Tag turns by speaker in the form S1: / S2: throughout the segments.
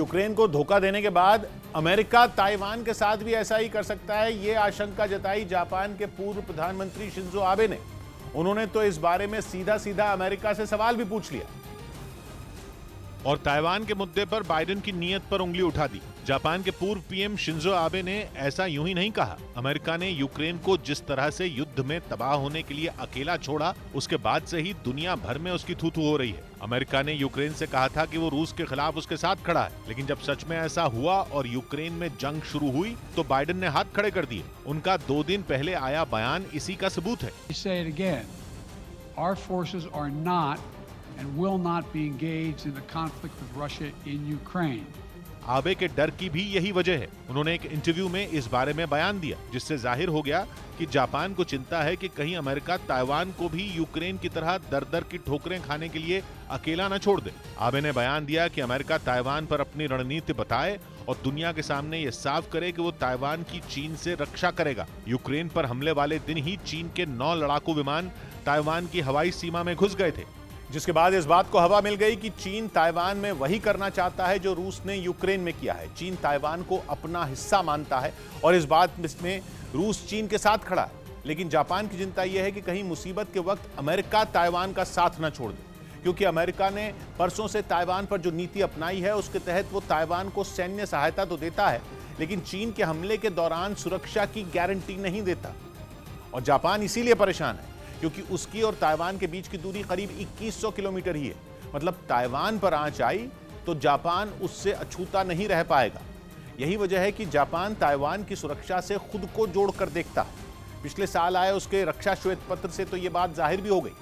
S1: Ukraine को धोखा देने के बाद अमेरिका ताइवान के साथ भी ऐसा ही कर सकता है, यह आशंका जताई जापान के पूर्व प्रधानमंत्री शिंजो आबे ने। उन्होंने तो इस बारे में सीधा सीधा अमेरिका से सवाल भी पूछ लिया और ताइवान के मुद्दे पर बाइडेन की नीयत पर उंगली उठा दी। जापान के पूर्व पीएम शिंजो आबे ने ऐसा यूं ही नहीं कहा। अमेरिका ने यूक्रेन को जिस तरह से युद्ध में तबाह होने के लिए अकेला छोड़ा, उसके बाद से ही दुनिया भर में उसकी थू-थू हो रही है। अमेरिका ने यूक्रेन से कहा था कि वो रूस के खिलाफ उसके साथ खड़ा है, लेकिन जब सच में ऐसा हुआ और यूक्रेन में जंग शुरू हुई तो बाइडेन ने हाथ खड़े कर दिए। उनका 2 दिन पहले आया बयान इसी का सबूत है।
S2: Our forces are not and will not be engaged in the conflict with Russia in Ukraine.
S1: आबे के डर की भी यही वजह है। उन्होंने एक इंटरव्यू में इस बारे में बयान दिया, जिससे जाहिर हो गया कि जापान को चिंता है कि कहीं अमेरिका ताइवान को भी यूक्रेन की तरह दर-दर की ठोकरें खाने के लिए अकेला न छोड़ दे। आबे ने बयान दिया कि अमेरिका ताइवान पर अपनी रणनीति बताए और दुनिया के सामने ये साफ करे कि वो ताइवान की चीन से रक्षा करेगा। यूक्रेन पर हमले वाले दिन ही चीन के 9 लड़ाकू विमान ताइवान की हवाई सीमा में घुस गए थे, जिसके बाद इस बात को हवा मिल गई कि चीन ताइवान में वही करना चाहता है जो रूस ने यूक्रेन में किया है। चीन ताइवान को अपना हिस्सा मानता है और इस बात में रूस चीन के साथ खड़ा है। लेकिन जापान की चिंता यह है कि कहीं मुसीबत के वक्त अमेरिका ताइवान का साथ न छोड़ दे, क्योंकि अमेरिका ने परसों से ताइवान पर जो नीति अपनाई है उसके तहत वो ताइवान को सैन्य सहायता तो देता है, लेकिन चीन के हमले के दौरान सुरक्षा की गारंटी नहीं देता। और जापान इसीलिए परेशान है क्योंकि उसकी और ताइवान के बीच की दूरी करीब 2100 किलोमीटर ही है। मतलब ताइवान पर आंच आई तो जापान उससे अछूता नहीं रह पाएगा। यही वजह है कि जापान ताइवान की सुरक्षा से खुद को जोड़कर देखता है। पिछले साल आए उसके रक्षा श्वेत पत्र से तो ये बात जाहिर भी हो गई,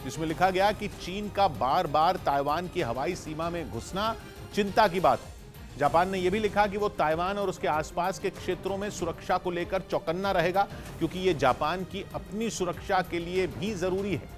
S1: जिसमें लिखा गया कि चीन का बार बार ताइवान की हवाई सीमा में घुसना चिंता की बात है। जापान ने यह भी लिखा कि वो ताइवान और उसके आसपास के क्षेत्रों में सुरक्षा को लेकर चौकन्ना रहेगा, क्योंकि ये जापान की अपनी सुरक्षा के लिए भी जरूरी है।